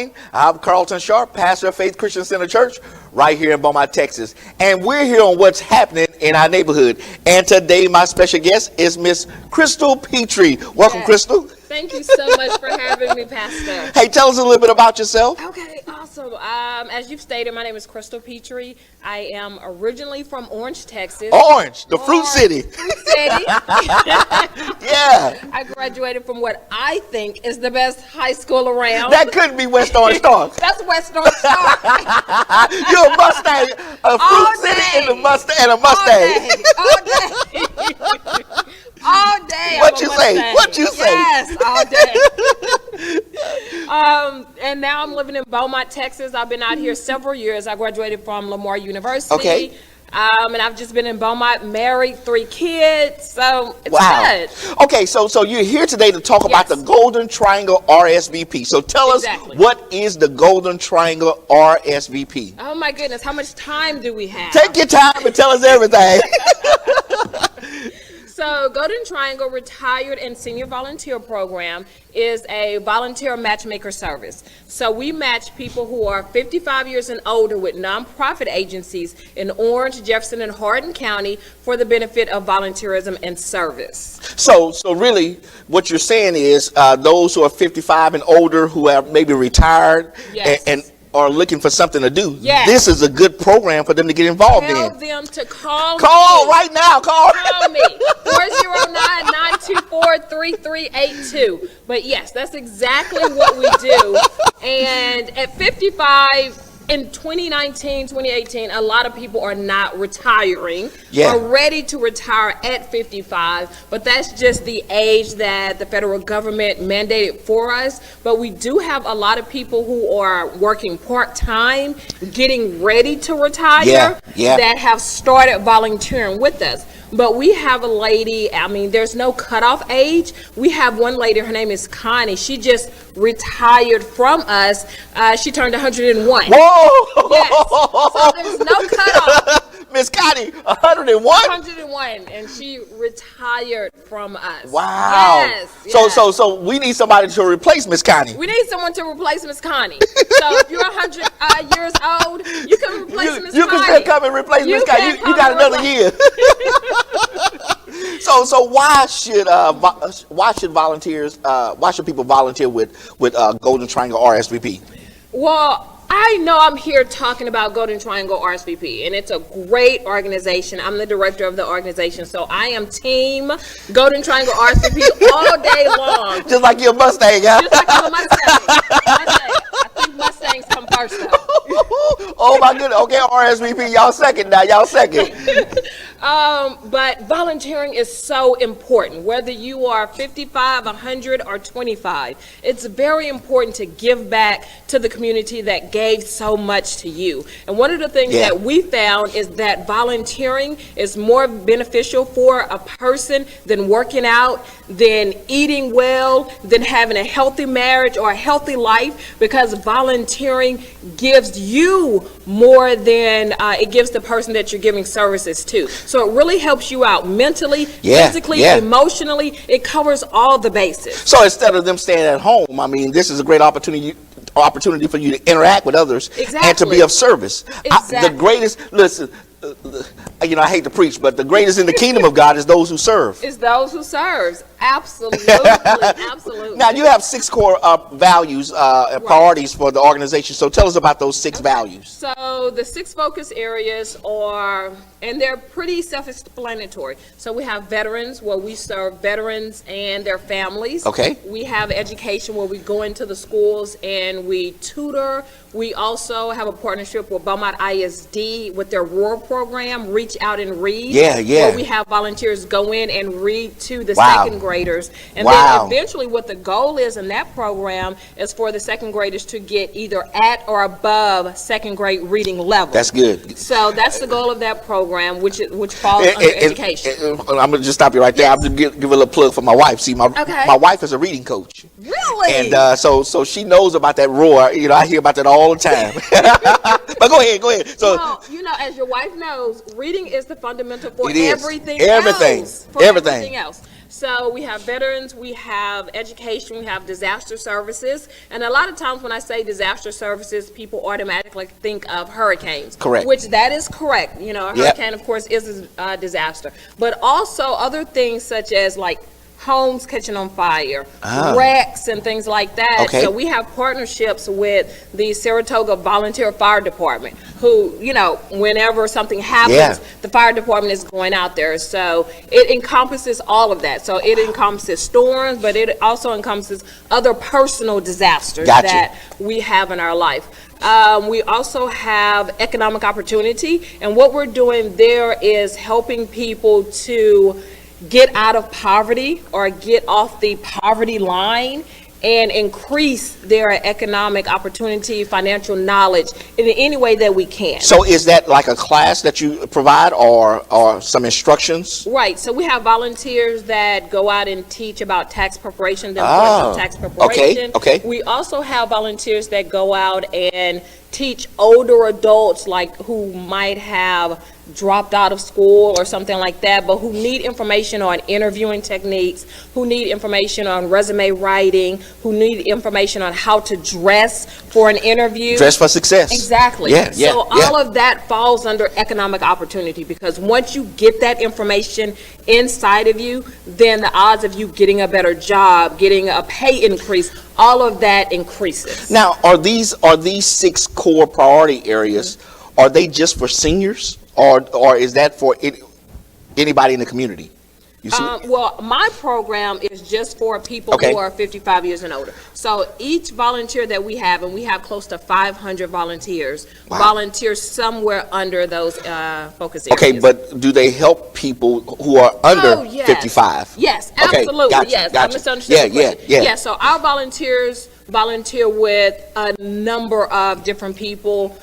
morning. I'm Carlton Sharp, pastor of Faith Christian Center Church, right here in Beaumont, Texas. And we're here on what's happening in our neighborhood. And today, my special guest is Miss Crystal Petrie. Welcome, Yes. Crystal. Thank you so much for having me, Pastor. Hey, tell us a little bit about yourself. Okay, awesome. As you've stated, my name is Crystal Petrie. I am originally from Orange, Texas. Orange, the Fruit City. Fruit City. Yeah. I graduated from what I think is the best high school around. That couldn't be West Orange Star. That's West Orange Star. You're a Mustang, a Fruit City and a Mustang. All day. All day. What you say? What you say? Yes, all day. And now I'm living in Beaumont, Texas. I've been out here several years. I graduated from Lamar University. Okay. And I've just been in Beaumont, married, 3 kids. So it's good. Okay, so you're here today to talk about the Golden Triangle RSVP. So tell us, what is the Golden Triangle RSVP? Oh my goodness, how much time do we have? Take your time and tell us everything. So Golden Triangle Retired and Senior Volunteer Program is a volunteer matchmaker service. So we match people who are 55 years and older with nonprofit agencies in Orange, Jefferson, and Hardin County for the benefit of volunteerism and service. So really what you're saying is those who are 55 and older who have maybe retired and are looking for something to do. Yes. This is a good program for them to get involved in. Tell them to call me. Right now. Call me. 409-924-3382. But yes, that's exactly what we do. And at 55, in 2019, 2018, a lot of people are not retiring or ready to retire at 55, but that's just the age that the federal government mandated for us. But we do have a lot of people who are working part-time, getting ready to retire, that have started volunteering with us. But we have a lady, I mean, there's no cutoff age. We have one lady, her name is Connie. She just retired from us. She turned 101. Whoa! Yes. So there's no cutoff. Miss Connie, 101? 101, and she retired from us. Wow. Yes. So we need somebody to replace Miss Connie. We need someone to replace Miss Connie. So if you're 100 years old, you can replace Miss Connie. You can still come and replace Miss Connie. You got another year. So why should people volunteer with Golden Triangle RSVP? Well, I know I'm here talking about Golden Triangle RSVP, and it's a great organization. I'm the director of the organization, so I am team Golden Triangle RSVP all day long. Just like your Mustang, huh? Just like I'm a Mustang. I think Mustangs come first, though. Oh my goodness. Okay, RSVP, y'all second now. Y'all second. But volunteering is so important, whether you are 55, 100, or 25. It's very important to give back to the community that gave so much to you. And one of the things that we found is that volunteering is more beneficial for a person than working out, than eating well, than having a healthy marriage or a healthy life, because volunteering gives you more than it gives the person that you're giving services to. So it really helps you out mentally, physically, emotionally. It covers all the bases. So instead of them staying at home, I mean, this is a great opportunity for you to interact with others and to be of service. The greatest, listen, I hate to preach, but the greatest in the kingdom of God is those who serve. It's those who serve. Absolutely. Absolutely. Now, you have 6 core values and priorities for the organization. So tell us about those 6 values. So the 6 focus areas are, and they're pretty self-explanatory. So we have veterans, where we serve veterans and their families. Okay. We have education, where we go into the schools and we tutor. We also have a partnership with Beaumont ISD with their rural program, Reach Out and Read. Where we have volunteers go in and read to the second graders. And then eventually what the goal is in that program is for the second graders to get either at or above second grade reading level. That's good. So that's the goal of that program, which falls under education. I'm going to just stop you right there. I'm going to give a little plug for my wife. See, my wife is a reading coach. Really? And so she knows about that roar. I hear about that all the time. But go ahead. So, well, as your wife knows, reading is the fundamental for everything everything else. So we have veterans, we have education, we have disaster services. And a lot of times when I say disaster services, people automatically think of hurricanes. Correct. Which that is correct. You know, a Yep. hurricane, of course, is a disaster. But also other things such as like homes catching on fire, wrecks and things like that. Okay. So we have partnerships with the Saratoga Volunteer Fire Department, who, you know, whenever something happens, Yeah. the fire department is going out there. So it encompasses all of that. So it encompasses storms, but it also encompasses other personal disasters Gotcha. that we have in our life. We also have economic opportunity, and what we're doing there is helping people to get out of poverty or get off the poverty line and increase their economic opportunity, financial knowledge in any way that we can. So is that like a class that you provide or some instructions? Right, so we have volunteers that go out and teach about tax preparation, the importance of tax preparation. Okay. We also have volunteers that go out and teach older adults, like who might have dropped out of school or something like that, but who need information on interviewing techniques, who need information on resume writing, who need information on how to dress for an interview. Dress for success. Exactly. Yeah, yeah, So yeah. all of that falls under economic opportunity, because once you get that information inside of you, then the odds of you getting a better job, getting a pay increase, all of that increases. Now, are these 6 core priority areas, are they just for seniors or is that for anybody in the community? You see? Well, my program is just for people Okay. who are 55 years and older. So each volunteer that we have, and we have close to 500 volunteers, Wow. volunteer somewhere under those focus areas. Okay, but do they help people who are under Oh, yes. 55? Yes, Okay, absolutely. gotcha, Yes, I gotcha. misunderstood the Yeah, question. yeah. So our volunteers volunteer with a number of different people,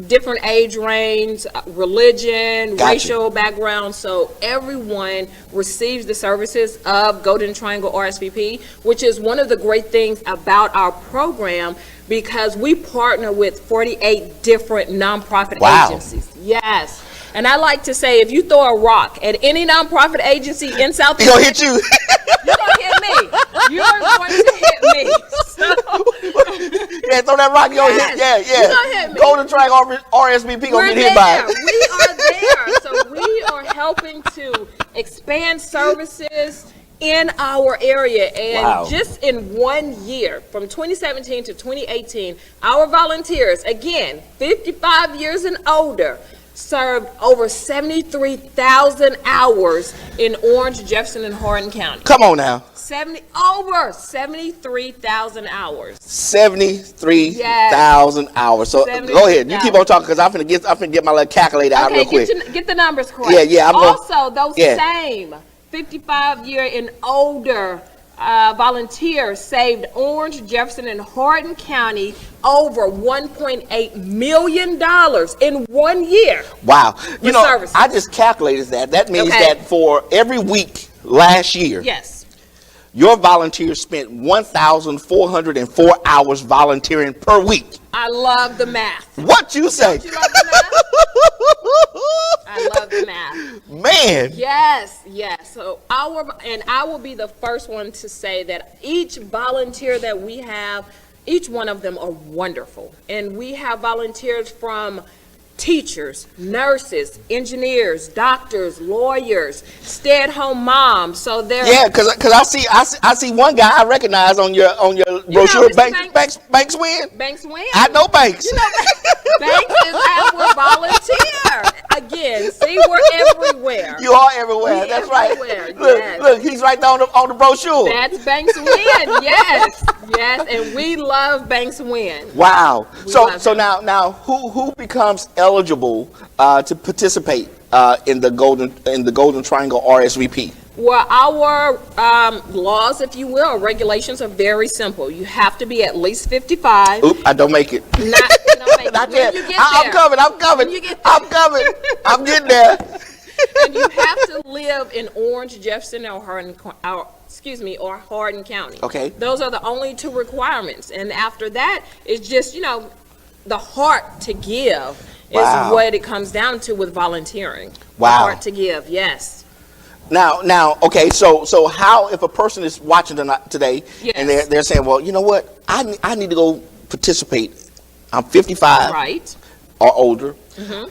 different age range, religion, Gotcha. racial background. So everyone receives the services of Golden Triangle RSVP, which is one of the great things about our program, because we partner with 48 different nonprofit Wow. agencies. Yes. And I like to say, if you throw a rock at any nonprofit agency in South He gonna hit you. you're gonna hit me. You're going to hit me. So, Yeah, throw that rock. You gonna hit. Yes, Yeah. you gonna hit me. Golden Triangle RSVP gonna we're get hit by there. it. We are there. So we are helping to expand services in our area. And Wow. just in 1 year, from 2017 to 2018, our volunteers, again, 55 years and older, served over 73,000 hours in Orange, Jefferson, and Hardin County. Come on now. Over 73,000 hours. 73,000 hours. So go ahead. You keep on talking because I'm finna get my little calculator out real quick. Get the numbers correct. Yeah, I'm gonna- Also, those same 55-year and older volunteers saved Orange, Jefferson, and Hardin County over $1.8 million in 1 year. Wow. You know, services. I just calculated that. That means Okay. that for every week last year, Yes. your volunteers spent 1,404 hours volunteering per week. I love the math. What you say? Don't you love the math? I love the math. Man. Yes. So I will be the first one to say that each volunteer that we have, each one of them are wonderful. And we have volunteers from teachers, nurses, engineers, doctors, lawyers, stay-at-home moms. So they're Yeah, because I see one guy I recognize on your brochure. Mr. Banks Win. Banks Win. I know Banks. Banks is our volunteer. Again, see, we're everywhere. You are everywhere. We That's everywhere, right. Look, yes. look, he's right there on the brochure. That's Banks Win. Yes, and we love Banks Win. Wow. love So him. now who becomes eligible to participate in the Golden Triangle RSVP? Well, our laws, if you will, or regulations are very simple. You have to be at least 55. Oop, I don't make it. Not yet. I'm coming. When you get there. I'm coming. I'm getting there. And you have to live in Orange, Jefferson, or Hardin County. Okay. Those are the only two requirements. And after that, it's just, the heart to give Wow. is what it comes down to with volunteering. Wow. The heart to give, yes. Now, okay. So how if a person is watching today Yes. and they're saying, well, you know what, I need to go participate. I'm 55 Right. or older.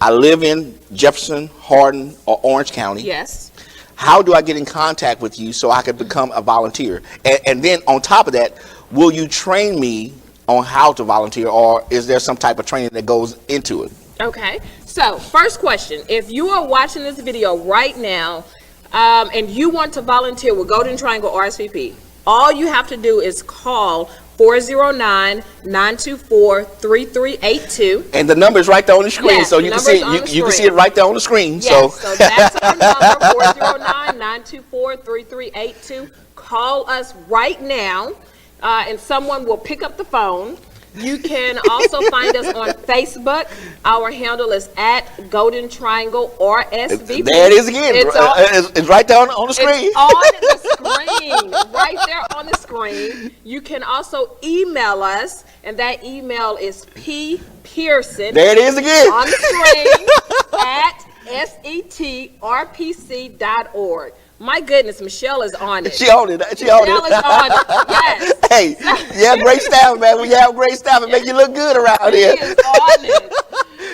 I live in Jefferson, Hardin, or Orange County. Yes. How do I get in contact with you so I can become a volunteer? And then on top of that, will you train me on how to volunteer, or is there some type of training that goes into it? Okay. So, first question. If you are watching this video right now and you want to volunteer with Golden Triangle RSVP, all you have to do is call 409-924-3382. And the number is right there on the screen, Yes, so the you can number see is on it. the You can see screen. it right there on the screen. Yes, so that's our number, 409-924-3382. Call us right now, and someone will pick up the phone. You can also find us on Facebook. Our handle is at Golden Triangle RSVP. There it is again. It's right there on the screen. It's on the screen, right there on the screen. You can also email us, and that email is Pearson. There it is again. On the screen at setrpc.org. My goodness, Michelle is on it. She on it. Michelle is on it. Yes. Hey, you have great staff, man. When you have great staff, it make you look good around She here. is on it.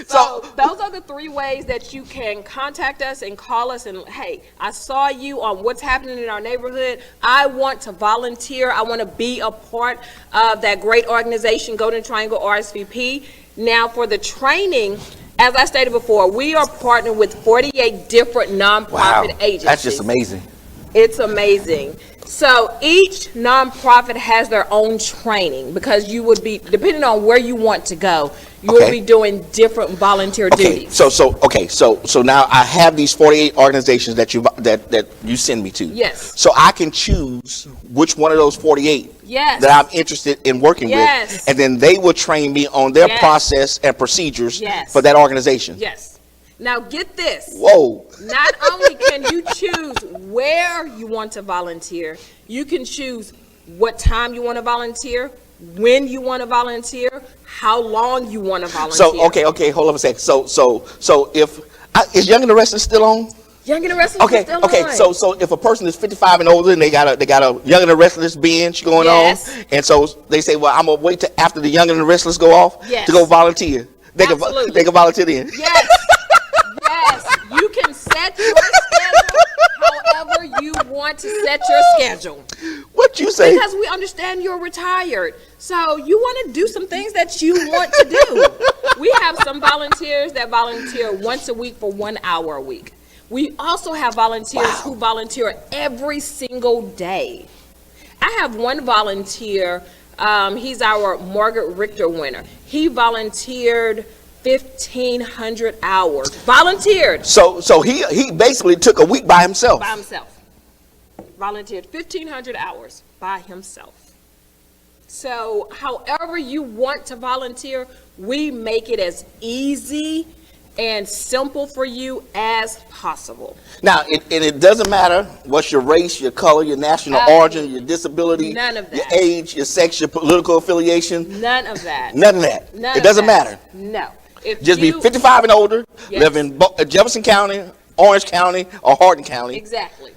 So those are the 3 ways that you can contact us and call us and, hey, I saw you on what's happening in our neighborhood. I want to volunteer. I want to be a part of that great organization, Golden Triangle RSVP. Now, for the training, as I stated before, we are partnered with 48 different nonprofit agencies. That's just amazing. It's amazing. So each nonprofit has their own training, because you would be, depending on where you want to go, you will be doing different volunteer duties. So now I have these 48 organizations that you send me to. Yes. So I can choose which one of those 48 Yes. that I'm interested in working Yes. with, and then they will train me on their Yes. process and procedures Yes. for that organization. Yes. Now get this. Whoa. Not only can you choose where you want to volunteer, you can choose what time you want to volunteer, when you want to volunteer, how long you want to volunteer. So okay, hold on a second. So if is Young and the Restless still on? Young and the Restless is still on. So if a person is 55 and older and they got a Young and the Restless binge going Yes. on, and so they say, well, I'm gonna wait till after the Young and the Restless go off Yes. to go volunteer. They Absolutely. can volunteer then. Yes. Yes. You can set your schedule however you want to set your schedule. What you say? Because we understand you're retired. So you want to do some things that you want to do. We have some volunteers that volunteer once a week for 1 hour a week. We also have volunteers who volunteer every single day. I have one volunteer, he's our Margaret Richter winner. He volunteered 1,500 hours. Volunteered. So he basically took a week by himself. By himself. Volunteered 1,500 hours by himself. So however you want to volunteer, we make it as easy and simple for you as possible. Now, it doesn't matter what's your race, your color, your national origin, your disability, None of that. your age, your sex, your political affiliation. None of that. None of that. None It of doesn't that. matter. No. If Just you, be 55 and older, Yes. live in Jefferson County, Orange County, or Hardin County. Exactly.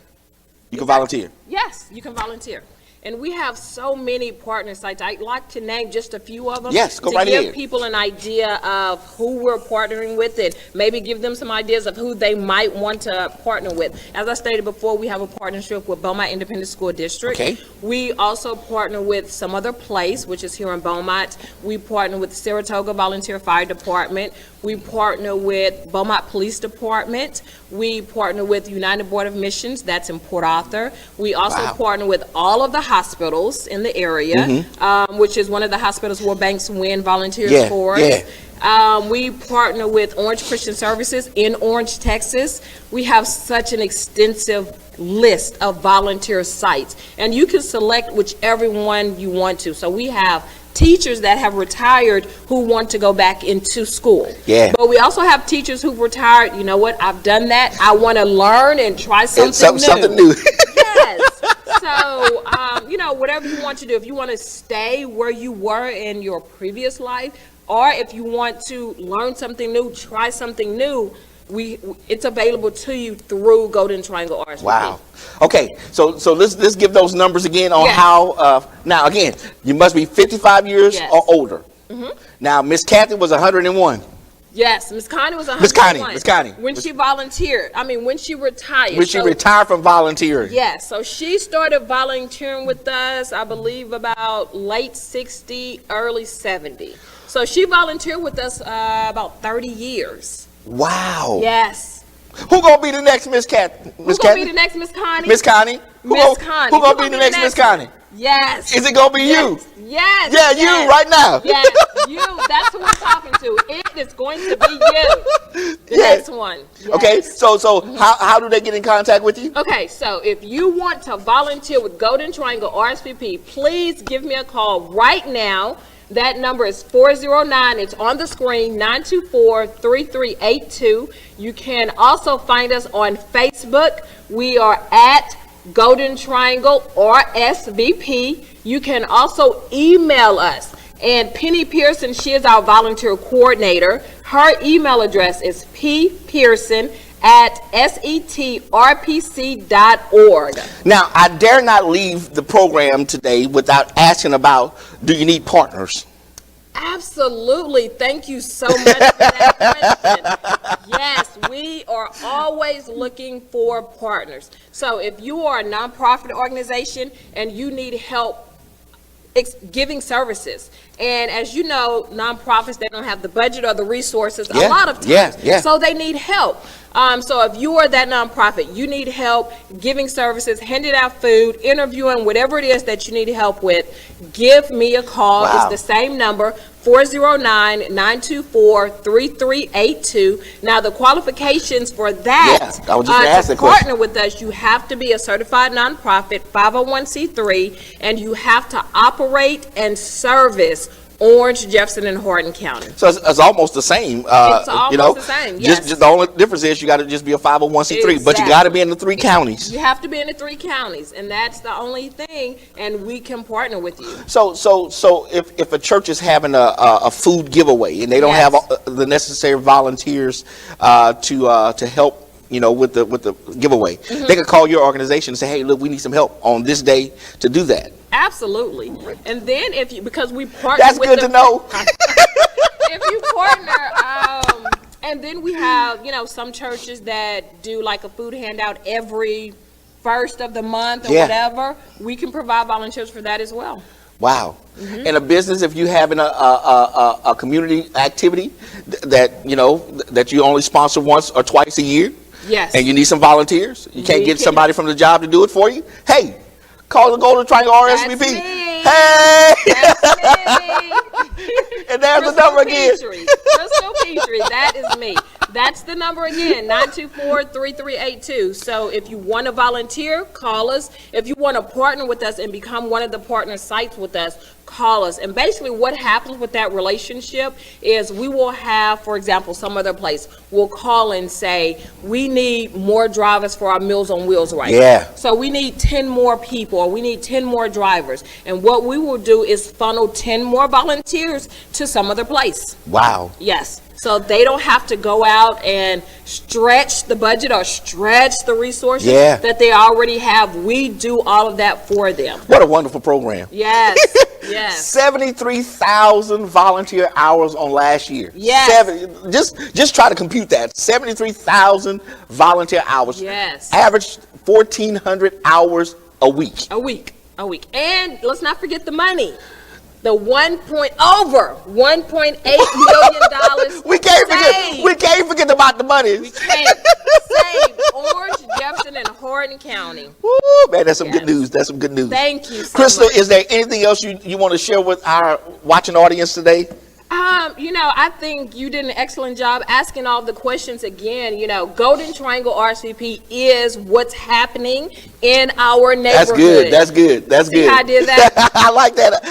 You can volunteer. Yes, you can volunteer. And we have so many partner sites. I'd like to name just a few of them. Yes, go to right give ahead. people an idea of who we're partnering with, and maybe give them some ideas of who they might want to partner with. As I stated before, we have a partnership with Beaumont Independent School District. Okay. We also partner with Some Other Place, which is here in Beaumont. We partner with Saratoga Volunteer Fire Department. We partner with Beaumont Police Department. We partner with United Board of Missions, that's in Port Arthur. We also partner with all of the hospitals in the area, which is one of the hospitals where Banks Win volunteers for us. We partner with Orange Christian Services in Orange, Texas. We have such an extensive list of volunteer sites, and you can select whichever one you want to. So we have teachers that have retired who want to go back into school. Yeah. But we also have teachers who've retired. You know what? I've done that. I want to learn and try something new. Something new. Yes. So, whatever you want to do. If you want to stay where you were in your previous life, or if you want to learn something new, try something new, it's available to you through Golden Triangle RSVP. Wow. Okay, so let's give those numbers again on how. Now again, you must be 55 years or older. Now Miss Kathy was 101. Yes, Miss Connie was 101. Miss Connie. When she volunteered, when she retired. When she retired from volunteering. Yes, so she started volunteering with us, I believe, about late 60, early 70. So she volunteered with us about 30 years. Wow. Yes. Who gonna be the next Miss Kathy? Who's gonna be the next Miss Connie? Miss Connie. Miss Connie. Who gonna be the next Miss Connie? Yes. Is it gonna be you? Yes. Yeah, you right now. Yes, you. That's who we're talking to. It is going to be you. The next one. Yes. Okay, so how do they get in contact with you? Okay, so if you want to volunteer with Golden Triangle RSVP, please give me a call right now. That number is 409. It's on the screen, 924-3382. You can also find us on Facebook. We are at Golden Triangle RSVP. You can also email us. And Penny Pearson, she is our volunteer coordinator. Her email address is ppearson@setrpc.org. Now, I dare not leave the program today without asking about, do you need partners? Absolutely. Thank you so much for that question. Yes, we are always looking for partners. So if you are a nonprofit organization and you need help giving services, and as you know, nonprofits, they don't have the budget or the resources a lot of times, so they need help. So if you are that nonprofit, you need help giving services, handing out food, interviewing, whatever it is that you need help with, give me a call. Wow. It's the same number, 409-924-3382. Now, the qualifications for that, I was just gonna ask to that question. partner with us, you have to be a certified nonprofit, 501c3, and you have to operate and service Orange, Jefferson, and Hardin County. So it's almost the same. It's almost the same, yes. Just the only difference is you got to just be a 501c3, but you got to be in the 3 counties. You have to be in the 3 counties, and that's the only thing, and we can partner with you. So if a church is having a food giveaway and they don't have the necessary volunteers to help, with the giveaway, they could call your organization and say, hey, look, we need some help on this day to do that. Absolutely. And then because we partner That's with good to know. If you partner, and then we have, some churches that do like a food handout every first of the month or whatever, we can provide volunteers for that as well. Wow. In a business, if you having a community activity that you only sponsor once or twice a year, and you need some volunteers, you can't get somebody from the job to do it for you, hey, call the Golden Triangle RSVP. Hey! That's me. And there's the number again. Crystal Petrie, that is me. That's the number again, 924-3382. So if you want to volunteer, call us. If you want to partner with us and become one of the partner sites with us, call us. And basically what happens with that relationship is we will have, for example, some other place will call and say, we need more drivers for our Meals on Wheels So we need 10 more people, or we need 10 more drivers. And what we will do is funnel 10 more volunteers to some other place. Wow. Yes. So they don't have to go out and stretch the budget or stretch the resources that they already have. We do all of that for them. What a wonderful program. Yes. Yes. 73,000 volunteer hours on last year. Yes. Just try to compute that. 73,000 volunteer hours. Yes. Average 1,400 hours a week. A week. And let's not forget the money. The over $1.8 million. We can't forget about the money. We can't save Orange, Jefferson, and Hardin County. Woo, man, that's some good news. That's some good news. Thank you so Crystal, much. is there anything else you want to share with our watching audience today? I think you did an excellent job asking all the questions again. Golden Triangle RSVP is what's happening in our neighborhood. That's good. See how I did that? I like that.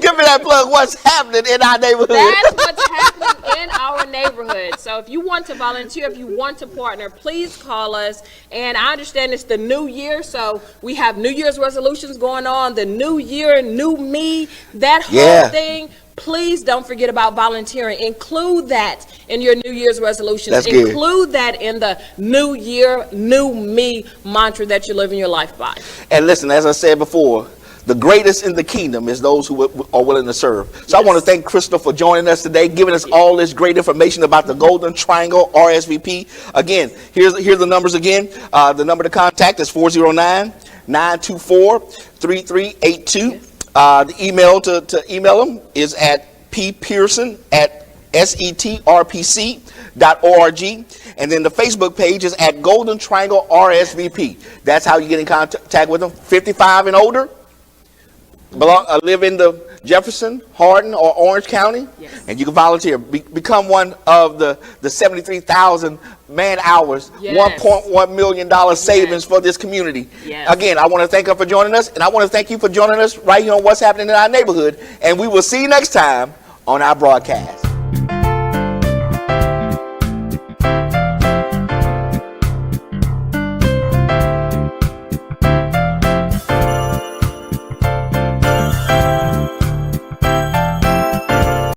Give me that plug. What's happening in our neighborhood? That's what's happening in our neighborhood. So if you want to volunteer, if you want to partner, please call us. And I understand it's the new year, so we have New Year's resolutions going on. The new year, new me, that whole thing. please don't forget about volunteering. Include that in your New Year's resolutions. That's good. Include that in the New Year, New Me mantra that you're living your life by. And listen, as I said before, the greatest in the kingdom is those who are willing to serve. So I want to thank Crystal for joining us today, giving us all this great information about the Golden Triangle RSVP. Again, here's the numbers again. The number to contact is 409-924-3382. The email to email them is at ppearson@setrpc.org. And then the Facebook page is at Golden Triangle RSVP. That's how you get in contact with them. 55 and older. Live in the Jefferson, Hardin, or Orange County, and you can volunteer. Become one of the 73,000 man hours, $1.1 million savings for this community. Again, I want to thank her for joining us, and I want to thank you for joining us right here on What's Happening in Our Neighborhood. And we will see you next time on our broadcast.